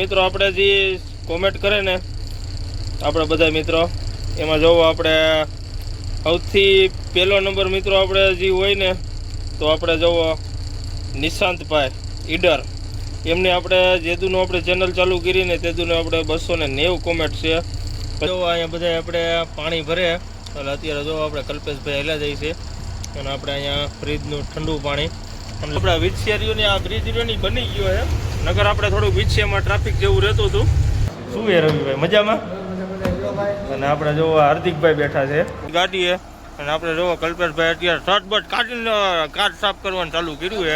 મિત્રો આપણે જે કોમેન્ટ કરે ને આપણા બધા મિત્રો એમાં જોવો આપણે સૌથી પહેલો નંબર મિત્રો આપણે જે હોય ને તો આપણે જોવો નિશાંતભાઈ ઈડર એમને આપણે જેદુનું આપણે ચેનલ ચાલુ કરીને તેદુને આપણે 290 કોમેન્ટ છે. જો અહીંયા બધા આપણે પાણી ભરે એટલે અત્યારે જો આપણે કલ્પેશભાઈ હેલા જાય છે અને આપણે અહીંયા ફ્રીજનું ઠંડુ પાણી અને આપણા વિછિયારીઓની આ બ્રિજ રહ્યોની બની ગયો છે. નગર આપણે થોડુંક વિછિયામાં ટ્રાફિક જેવું રહેતું હતું. શું છે રવિભાઈ મજામાં? અને આપણે જો હાર્દિકભાઈ બેઠા છે ગાડીએ અને આપણે જો કલ્પેશભાઈ અત્યારે શર્ટ કાઢીને કાર સાફ કરવાનું ચાલુ કર્યું છે.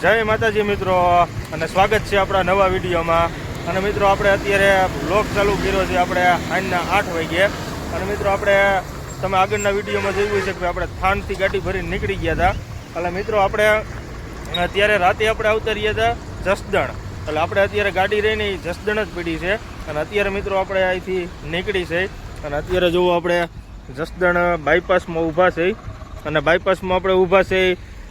જય માતાજી મિત્રો અને સ્વાગત છે આપણા નવા વિડીયોમાં. અને મિત્રો આપણે અત્યારે બ્લોગ ચાલુ કર્યો છે આપણે સાંજના 8 વાગ્યે. અને મિત્રો આપણે તમે આગળના વિડીયોમાં જોયું છે કે આપણે થાનથી ગાડી ભરીને નીકળી ગયા હતા. એટલે મિત્રો આપણે અત્યારે રાતે આપણે આવતા રહ્યા હતા જસદણ. એટલે આપણે અત્યારે ગાડી રહીને જસદણ જ પડી છે અને અત્યારે મિત્રો આપણે અહીંથી નીકળી છે અને અત્યારે જુઓ આપણે જસદણ બાયપાસમાં ઊભા છે. અને બાયપાસમાં આપણે ઊભા છે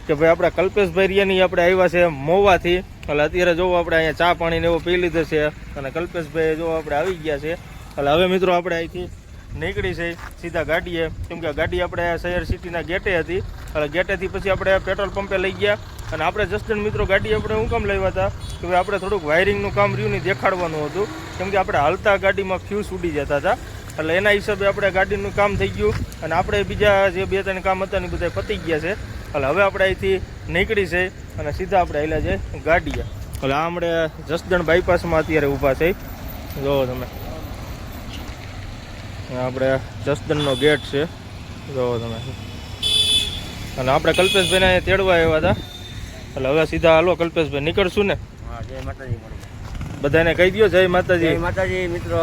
કે ભાઈ આપણા કલ્પેશભાઈ રિયાની આપણે આવ્યા છે મોવાથી. એટલે અત્યારે જોવો આપણે અહીંયા ચા પાણીને એવો પી લીધો છે અને કલ્પેશભાઈ જો આપણે આવી ગયા છે. એટલે હવે મિત્રો આપણે અહીંથી નીકળી છે સીધા ગાડીએ, કેમ કે ગાડી આપણે શહેર સિટીના ગેટે હતી. એટલે ગેટેથી પછી આપણે પેટ્રોલ પંપે લઈ ગયા અને આપણે જસદણ મિત્રો ગાડી આપણે હું કામ લાવ્યા હતા કે ભાઈ આપણે થોડુંક વાયરિંગનું કામ રહ્યું નહીં દેખાડવાનું હતું, કેમ કે આપણે હાલતા ગાડીમાં ફ્યુઝ ઉડી જતા હતા. એટલે એના હિસાબે આપણે ગાડીનું કામ થઈ ગયું અને આપણે બીજા જે 2-3 કામ હતા ને બધા પતી ગયા છે. એટલે હવે આપણે અહીંથી નીકળી છે અને સીધા આપણે આવેલા છે ગાડીએ. એટલે આપણે જસદણ બાયપાસમાં અત્યારે ઊભા છે. જોવો તમે આપણે જસદણનો ગેટ છે, જોવો તમે. અને આપણે કલ્પેશભાઈને તેડવા આવ્યા હતા. એટલે હવે સીધા હાલો કલ્પેશભાઈ નીકળશું ને. જય માતાજી. બધાને કહી દો જય માતાજી. જય માતાજી મિત્રો.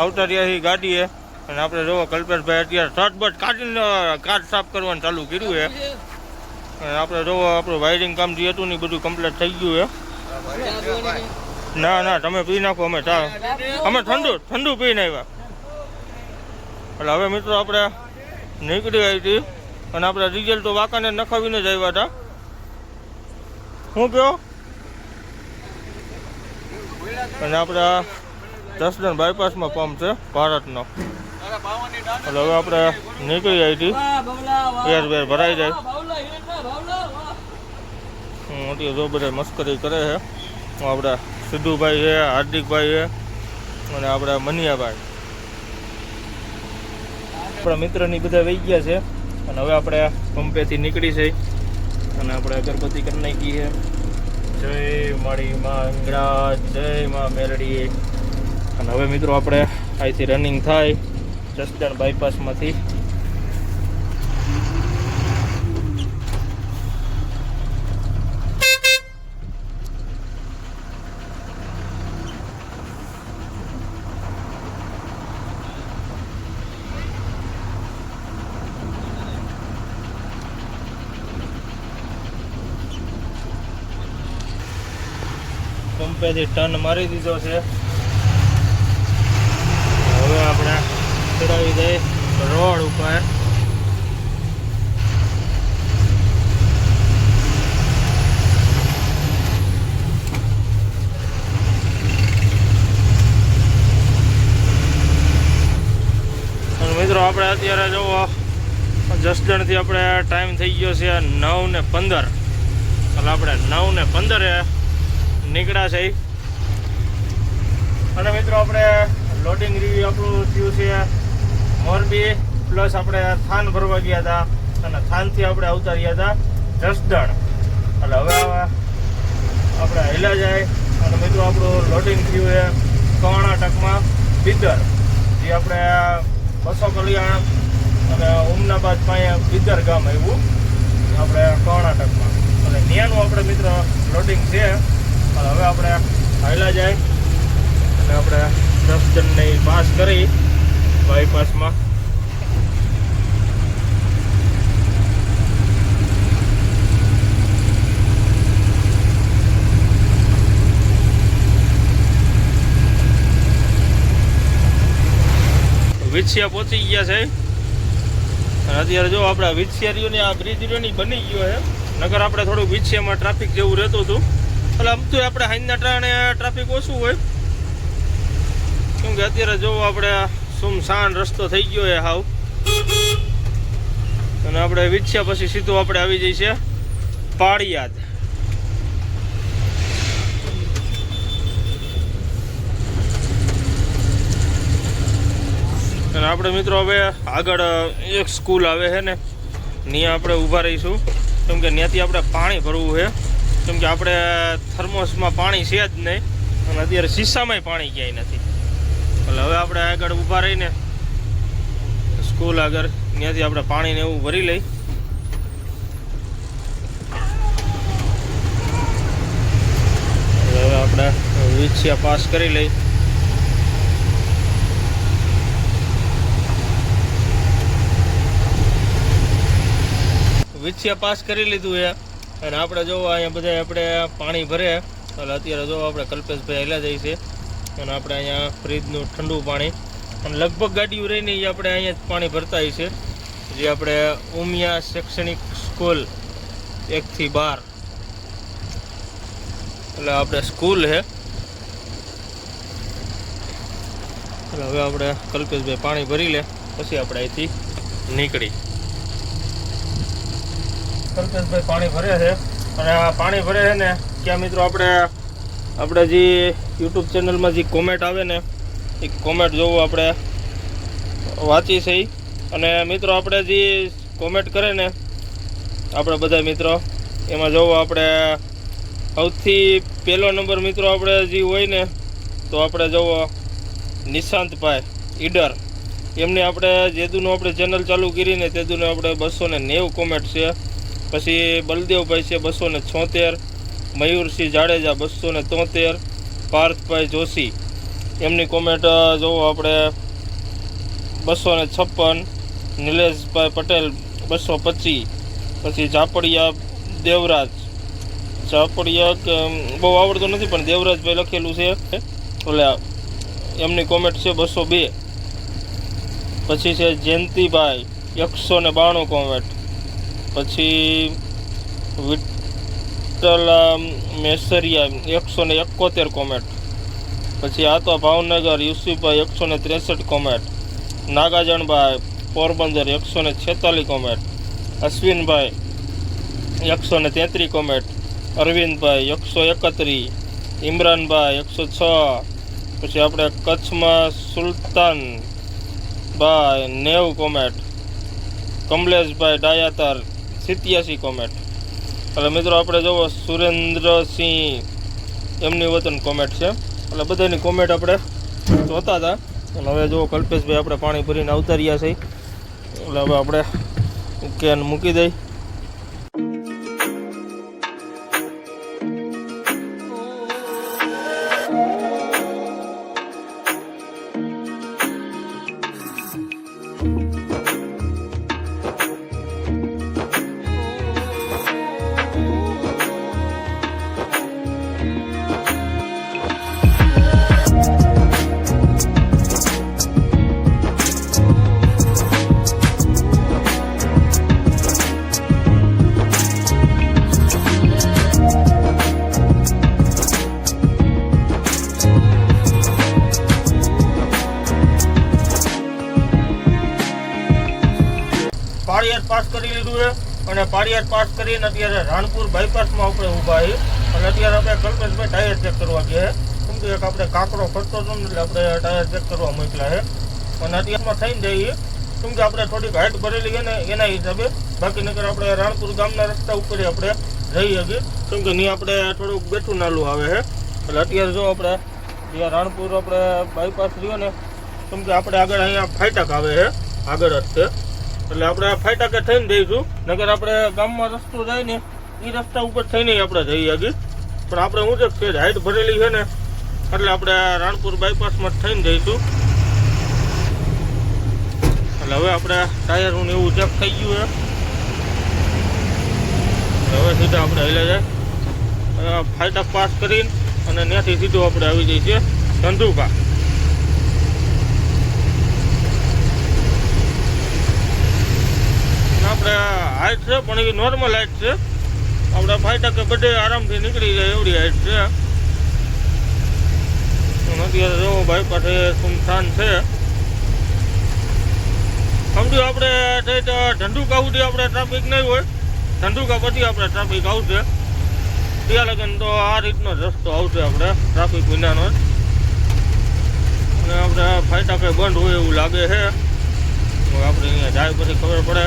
આવતા રહ્યા ગાડીએ અને આપણે જોવો કલ્પેશભાઈ અત્યારે શર્ટ કાઢીને કાર સાફ કરવાનું ચાલુ કર્યું છે. અને આપણે જોવો આપણું વાયરિંગ કામ જે હતું ને બધું કમ્પ્લીટ થઈ ગયું છે. ના ના તમે પી નાખો, અમે ઠંડુ પીને આવ્યા. એટલે હવે મિત્રો આપણે નીકળી આવી હતી અને આપણે ડીઝલ તો વાંકાને નખાવીને જ આવ્યા હતા. શું કહો? અને આપણે જસદણ બાયપાસમાં પંપ છે ભારતનો. એટલે હવે આપણે નીકળી આવી હતી, એર ભરાઈ જાય. અત્યારે જો બધા મસ્કરી કરે છે. આપણે સિદ્ધુભાઈ છે, હાર્દિકભાઈ છે અને આપણે મનિયાભાઈ આપણા મિત્રની બધા વહી ગયા છે. અને હવે આપણે પંપેથી નીકળી છે અને આપણે અગરબત્તી કરી નાખી છે. જય માળી માં અંગડા, જય માં મેરડી. અને હવે મિત્રો આપણે અહીંથી રનિંગ થાય જસદણ બાયપાસમાંથી. પંપેથી ટર્ન મારી દીધો છે. હવે આપણે ચડાવી દઈએ રોડ ઉપર. મિત્રો આપણે અત્યારે જુઓ જસદણથી આપણે ટાઈમ થઈ ગયો છે 9:15. એટલે આપણે 9:15 નીકળ્યા છે. અને મિત્રો આપણે લોડિંગ રિવ્યુ આપણું થયું છે મોરબી, પ્લસ આપણે થાન ભરવા ગયા હતા અને થાનથી આપણે આવતા રહ્યા હતા જસદણ. એટલે હવે આપણે હેલા જાય અને મિત્રો આપણું લોડિંગ થયું છે કર્ણાટકમાં બિદર, જે આપણે 200 કલ્યાણ અને ઉમનાબાદ પાસે બિદર ગામ આવ્યું આપણે કર્ણાટકમાં. અને ત્યાંનું આપણે મિત્રો લોડિંગ છે. હવે આપણે હાઈલા જાય અને આપણે જસદણને પાસ કરી બાયપાસમાં. વિછિયા પહોંચી ગયા છે અને અત્યારે જો આપણા વિછિયારીઓની આ બ્રિજ રહ્યોની બની ગયો છે. નગર આપણે થોડુંક વિછિયામાં ટ્રાફિક જેવું રહેતું હતું. એટલે આમ તો આપણે હાઈના ટાણે ટ્રાફિક ઓછું હોય, કેમ કે અત્યારે જો આપણે સુમસાન રસ્તો થઈ ગયો છે હાવ. અને આપણે વિછિયા પછી સીધું આપણે આવી જઈએ છે પાળિયાદ. અને આપણે મિત્રો હવે આગળ એક સ્કૂલ આવે છે ને ત્યાં આપણે ઊભા રહીશું, કેમ કે ત્યાંથી આપણે પાણી ભરવું છે. કેમ કે આપણે થર્મોસમાં પાણી છે જ નહીં અને અત્યારે શીશામાંય પાણી ક્યાંય નથી. એટલે હવે આપણે આગળ ઊભા રહીને સ્કૂલ આગળ ત્યાંથી આપણે પાણીને એવું ભરી લઈ. હવે આપણે વિછિયા પાસ કરી લઈ. વિછિયા પાસ કરી લીધું છે અને આપણે જોવો અહીંયા બધા આપણે પાણી ભરે. એટલે અત્યારે જો આપણે કલ્પેશભાઈ હેલા જાય છે અને આપણે અહીંયા ફ્રીજનું ઠંડુ પાણી અને લગભગ ગાડીઓ રહીને એ આપણે અહીંયા જ પાણી ભરતા હોય છે. જે આપણે ઉમિયા શૈક્ષણિક સ્કૂલ 1 થી 12 એટલે આપણે સ્કૂલ છે. એટલે હવે આપણે કલ્પેશભાઈ પાણી ભરી લે પછી આપણે અહીંથી નીકળી. કલ્પેશભાઈ પાણી ભરે છે અને આ પાણી ભરે છે ને ત્યાં મિત્રો આપણે જે યુટ્યુબ ચેનલમાં જે કોમેન્ટ આવે ને એ કોમેન્ટ જોવું આપણે વાંચી છે. અને મિત્રો આપણે જે કોમેન્ટ કરે ને આપણે બધા મિત્રો એમાં જોવો આપણે સૌથી પહેલો નંબર મિત્રો આપણે જે હોય ને તો આપણે જોવો નિશાંતભાઈ ઈડર, એમને આપણે જેદુનું આપણે ચેનલ ચાલુ કરીને તેદુને આપણે 290 કોમેન્ટ છે. પછી બલદેવભાઈ છે 276, મયુરસિંહ જાડેજા 273, પાર્થભાઈ જોશી એમની કોમેન્ટ જોવો આપણે 256, નિલેશભાઈ પટેલ 225, પછી ઝાપડિયા દેવરાજ, ઝાપડિયા કે બહુ આવડતું નથી પણ દેવરાજભાઈ લખેલું છે એટલે એમની કોમેન્ટ છે 202. પછી છે જયંતિભાઈ 192 કોમેન્ટ. પછી વિઠ્ઠલ મેસરિયા 171 કોમેન્ટ. પછી આ તો ભાવનગર યુસુફભાઈ 163 કોમેન્ટ. નાગાજણભાઈ પોરબંદર 146 કોમેન્ટ. અશ્વિનભાઈ 133 કોમેન્ટ. અરવિંદભાઈ 131, ઇમરાનભાઈ 106. પછી આપણે કચ્છમાં સુલતાનભાઈ 90 કોમેન્ટ. કમલેશભાઈ ડાયાતાર 87 કોમેન્ટ. એટલે મિત્રો આપણે જોવો સુરેન્દ્રસિંહ એમની વતન કોમેન્ટ છે. એટલે બધાની કોમેન્ટ આપણે જોતા હતા. અને હવે જો કલ્પેશભાઈ આપણે પાણી ભરીને આવતા રહ્યા છે એટલે હવે આપણે કેન મૂકી દઈ. પાળિયાદ પાસ કરી લીધું છે અને પાળિયાદ પાસ કરીને અત્યારે રાણપુર બાયપાસમાં આપણે ઊભા છીએ. અને અત્યારે આપણે કલ્પેશભાઈ ટાયર ચેક કરવા ગયા છે, કેમ કે એક આપણે કાંકરો ફરતો હતો ને એટલે આપણે ટાયર ચેક કરવા મોકલા છે. અને અત્યારમાં થઈને જઈએ કેમ કે આપણે થોડીક હાઈટ ભરેલી છે ને એના હિસાબે. બાકી નકર આપણે રાણપુર ગામના રસ્તા ઉપર આપણે જઈ શકીએ, કેમ કે ત્યાં આપણે થોડુંક બેઠું નાલું આવે છે. એટલે અત્યારે જો આપણે જ્યાં રાણપુર આપણે બાયપાસ રહ્યો ને, કેમ કે આપણે આગળ અહીંયા ફાટક આવે છે આગળ જ છે. એટલે આપણે ફાટકે થઈને જઈશું, નકર આપણે ગામમાં રસ્તો જાય ને એ રસ્તા ઉપર થઈને આપણે જઈ શકીએ. પણ આપણે હું છે હાઈટ ભરેલી છે ને એટલે આપણે રાણપુર બાયપાસમાં થઈને જઈશું. એટલે હવે આપણે ટાયરનું એવું ચેક થઈ ગયું છે. હવે સીધા આપણે હેલા જાય ફાટક પાસ કરીને અને ત્યાંથી સીધું આપણે આવી જઈએ છીએ ધંધુકા. આપણે હાઈટ છે પણ એ નોર્મલ હાઈટ છે, આપણે ફાટકે બધે આરામથી નીકળી જાય એવડી હાઈટ છે. અત્યારે જો બાયપાસ સુમસાન છે. સમજો આપણે ધંધુકા સુધી આપણે ટ્રાફિક નહીં હોય, ધંધુકા પછી આપણે ટ્રાફિક આવશે. ત્યાં લગન તો આ રીતનો જ રસ્તો આવશે આપણે ટ્રાફિક વિનાનો જ. અને આપણે ફાટકે બંધ હોય એવું લાગે છે. આપણે અહીંયા જાય પછી ખબર પડે.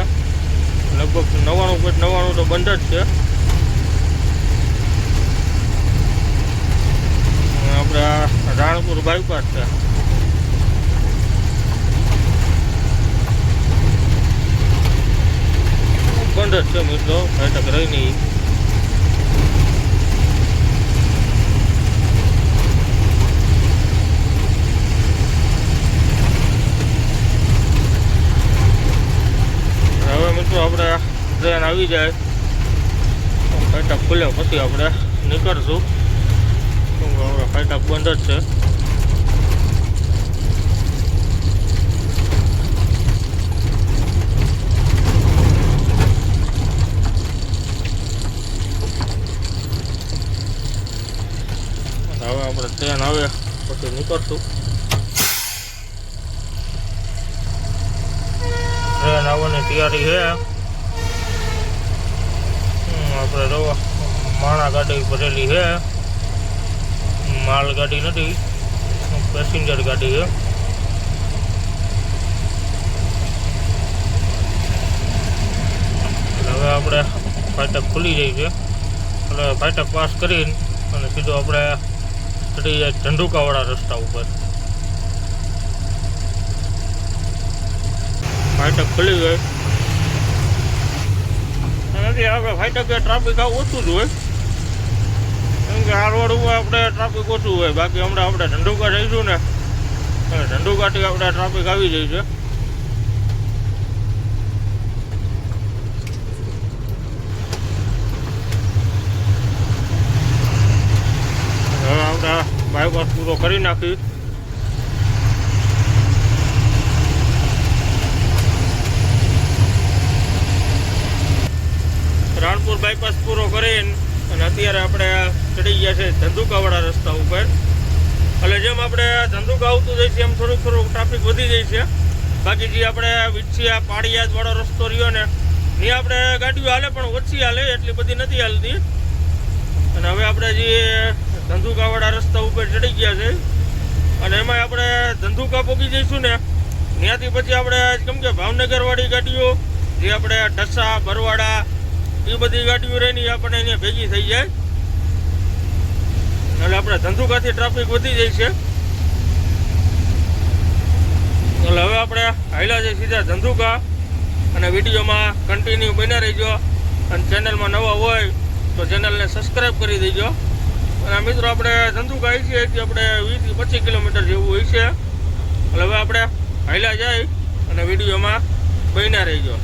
લગભગ 99.99 તો બંધ જ છે. આપણે રાણપુર બાયપાસ છે. બંધ જ છે મિત્રો, ફાટક રહી નહીં. હવે મિત્રો આપણે ટ્રેન આવી જાય, ફાટક ખુલે પછી આપણે નીકળશું. ફાટક બંધ જ છે. હવે આપણે ટ્રેન આવે પછી નીકળશું. ટ્રેન આવવાની તૈયારી છે. આપણે જો માણા ગાડી ભરેલી છે, માલ ગાડી નથી, પેસેન્જર ગાડી છે. હવે આપણે ફાટક ખુલી જાય છે એટલે ફાટક પાસ કરીને અને સીધો આપણે ચડી જાય ધંધુકાવાળા રસ્તા ઉપર. ફાટક ખુલી ગઈ નથી. આપણે ફાટકે ટ્રાફિક ઓછું જ હોય, કેમ કે આ રોડ ઉપર આપણે ટ્રાફિક ઓછું હોય. બાકી હમણાં આપણે ધંધુકા જઈશું ને, ધંધુકાથી આપણે ટ્રાફિક આવી જાય છે. હવે આપણે બાયપાસ પૂરો કરી નાખી. રાણપુર બાયપાસ પૂરો કરીને અને અત્યારે આપણે ચડી ગયા છે ધંધુકાવાળા રસ્તા ઉપર. એટલે જેમ આપણે ધંધુકા આવતું જાય છે એમ થોડુંક ટ્રાફિક વધી જાય છે. બાકી જે આપણે વિછિયા પાળિયાદવાળો રસ્તો રહ્યો ને, ત્યાં આપણે ગાડીઓ હાલે પણ ઓછી હાલે, એટલી બધી નથી હાલતી. અને હવે આપણે જે ધંધુકાવાળા રસ્તા ઉપર ચડી ગયા છે અને એમાં આપણે ધંધુકા પહોંચી જઈશું ને, ત્યાંથી પછી આપણે કેમ કે ભાવનગરવાળી ગાડીઓ જે આપણે ઢસા બરવાડા એ બધી ગાડીઓ રહીને આપણને અહીંયા ભેગી થઈ જાય. એટલે આપણે ધંધુકાથી ટ્રાફિક વધી જાય છે. એટલે હવે આપણે હાલ્યા છે સીધા ધંધુકા. અને વિડીયોમાં કન્ટિન્યુ બન્યા રહેજો. અને ચેનલમાં નવા હોય તો ચેનલને સબસ્ક્રાઈબ કરી દેજો. અને મિત્રો આપણે ધંધુકા આવી છીએ કે આપણે 20 થી 25 કિલોમીટર જેવું હોય છે. એટલે હવે આપણે હાલ્યા જાય અને વિડીયોમાં બન્યા રહેજો.